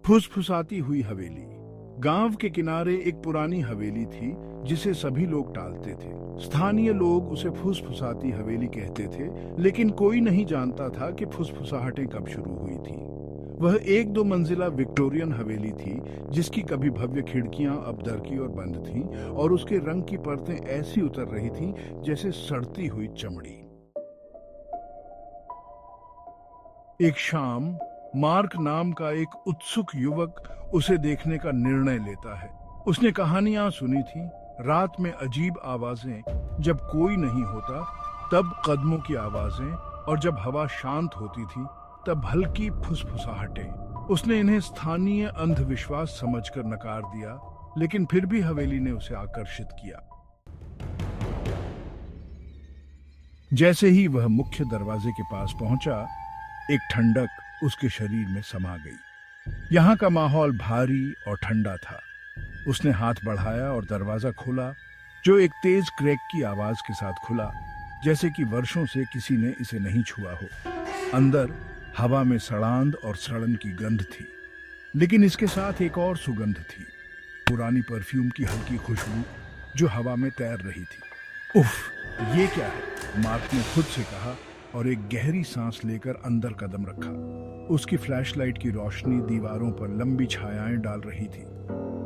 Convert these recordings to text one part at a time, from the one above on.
फुसफुसाती हुई हवेली। गांव के किनारे एक पुरानी हवेली थी जिसे सभी लोग टालते थे। स्थानीय लोग उसे फुसफुसाती हवेली कहते थे, लेकिन कोई नहीं जानता था कि फुसफुसाहटें कब शुरू हुई थी। वह एक दो मंजिला विक्टोरियन हवेली थी जिसकी कभी भव्य खिड़कियां अब दरकी और बंद थीं, और उसके रंग की परतें ऐसी उतर रही थीं जैसे सड़ती हुई चमड़ी। एक शाम मार्क नाम का एक उत्सुक युवक उसे देखने का निर्णय लेता है। उसने कहानियां सुनी थी, रात में अजीब आवाजें, जब कोई नहीं होता तब कदमों की आवाजें, और जब हवा शांत होती थी तब हल्की फुसफुसाहटें। उसने इन्हें स्थानीय अंधविश्वास समझकर नकार दिया, लेकिन फिर भी हवेली ने उसे आकर्षित किया। जैसे ही वह मुख्य दरवाजे के पास पहुंचा, एक ठंडक उसके शरीर में समा गई। यहाँ का माहौल भारी और ठंडा था। उसने हाथ बढ़ाया और दरवाजा खोला, जो एक तेज क्रैक की आवाज के साथ खुला, जैसे कि वर्षों से किसी ने इसे नहीं छुआ हो। अंदर हवा में सड़ांध और सड़न की गंध थी, लेकिन इसके साथ एक और सुगंध थी, पुरानी परफ्यूम की हल्की खुशबू जो हवा में तैर रही थी। उफ, ये क्या है? मार्क ने खुद से कहा और एक गहरी सांस लेकर अंदर कदम रखा। उसकी फ्लैशलाइट की रोशनी दीवारों पर लंबी छायाएं डाल रही थी।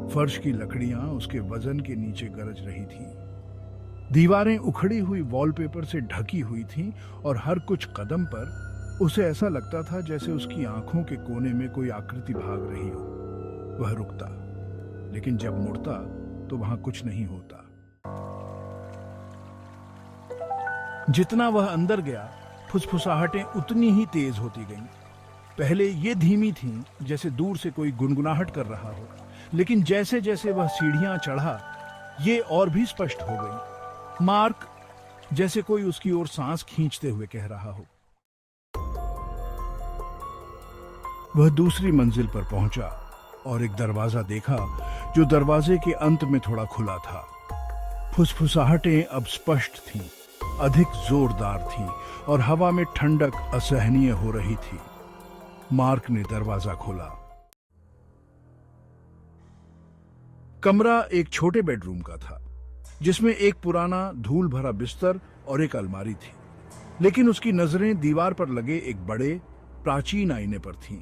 फर्श की लकड़ियां उसके वजन के नीचे गरज रही थी। दीवारें उखड़ी हुई वॉलपेपर से ढकी हुई थीं, और हर कुछ कदम पर उसे ऐसा लगता था जैसे उसकी आंखों के कोने में कोई आकृति भाग रही हो। वह रुकता, लेकिन जब मुड़ता तो वहां कुछ नहीं होता। जितना वह अंदर गया, फुसफुसाहटें उतनी ही तेज होती गईं। पहले ये धीमी थीं, जैसे दूर से कोई गुनगुनाहट कर रहा हो, लेकिन जैसे जैसे वह सीढ़ियां चढ़ा, ये और भी स्पष्ट हो गई। मार्क, जैसे कोई उसकी ओर सांस खींचते हुए कह रहा हो। वह दूसरी मंजिल पर पहुंचा और एक दरवाजा देखा, जो दरवाजे के अंत में थोड़ा खुला था। फुसफुसाहटें अब स्पष्ट थीं, अधिक जोरदार थीं, और हवा में ठंडक असहनीय हो रही थी। मार्क ने दरवाजा खोला। कमरा एक छोटे बेडरूम का था, जिसमें एक पुराना धूल भरा बिस्तर और एक अलमारी थी, लेकिन उसकी नजरें दीवार पर लगे एक बड़े प्राचीन आईने पर थीं।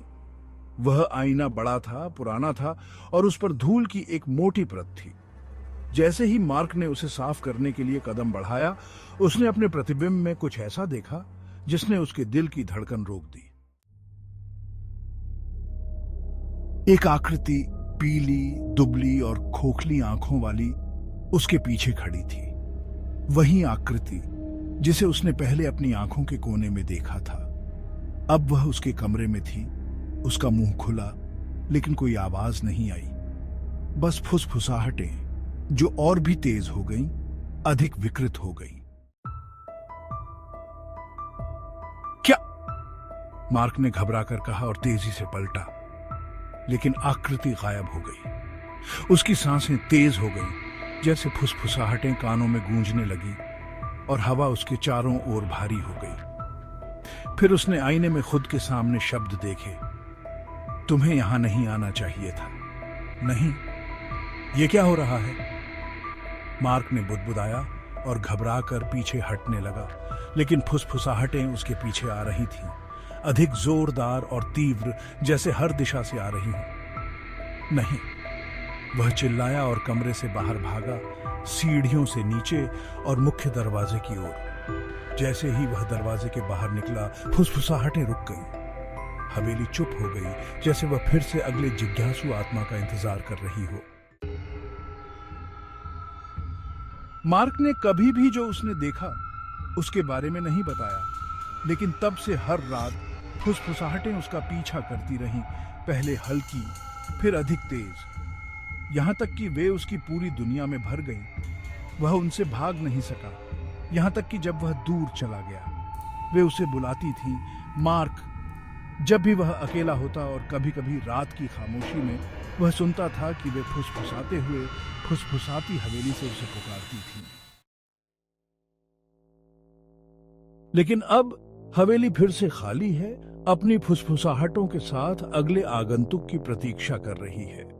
वह आईना बड़ा था, पुराना था, और उस पर धूल की एक मोटी परत थी। जैसे ही मार्क ने उसे साफ करने के लिए कदम बढ़ाया, उसने अपने प्रतिबिंब में कुछ ऐसा देखा जिसने उसके दिल की धड़कन रोक दी। एक आकृति, पीली, दुबली और खोखली आंखों वाली, उसके पीछे खड़ी थी। वही आकृति जिसे उसने पहले अपनी आंखों के कोने में देखा था। अब वह उसके कमरे में थी। उसका मुंह खुला, लेकिन कोई आवाज नहीं आई। बस फुसफुसाहटें, जो और भी तेज हो गईं, अधिक विकृत हो गईं। क्या? मार्क ने घबराकर कहा और तेजी से पलटा, लेकिन आकृति गायब हो गई। उसकी सांसें तेज हो गईं, जैसे फुसफुसाहटें कानों में गूंजने लगी, और हवा उसके चारों ओर भारी हो गई। फिर उसने आईने में खुद के सामने शब्द देखे। तुम्हें यहां नहीं आना चाहिए था। नहीं, ये क्या हो रहा है? मार्क ने बुदबुदाया और घबराकर पीछे हटने लगा, लेकिन फुसफुसाहटें उसके पीछे आ रही थीं, अधिक जोरदार और तीव्र, जैसे हर दिशा से आ रही हों। नहीं, वह चिल्लाया और कमरे से बाहर भागा, सीढ़ियों से नीचे और मुख्य दरवाजे की ओर। जैसे ही वह दरवाजे के बाहर निकला, फुसफुसाहटें रुक गईं। हवेली चुप हो गई, जैसे वह फिर से अगले जिज्ञासु आत्मा का इंतजार कर रही हो। मार्क ने कभी भी जो उसने देखा उसके बारे में नहीं बताया, लेकिन तब से हर रात फुसफुसाहटें उसका पीछा करती रहीं, पहले हल्की, फिर अधिक तेज, यहां तक कि वे उसकी पूरी दुनिया में भर गईं। वह उनसे भाग नहीं सका, यहां तक कि जब वह दूर चला गया, वे उसे बुलाती थीं, मार्क। जब भी वह अकेला होता और कभी कभी रात की खामोशी में वह सुनता था कि वे फुसफुसाते हुए फुसफुसाती हवेली से उसे पुकारती थी। लेकिन अब हवेली फिर से खाली है, अपनी फुसफुसाहटों के साथ अगले आगंतुक की प्रतीक्षा कर रही है।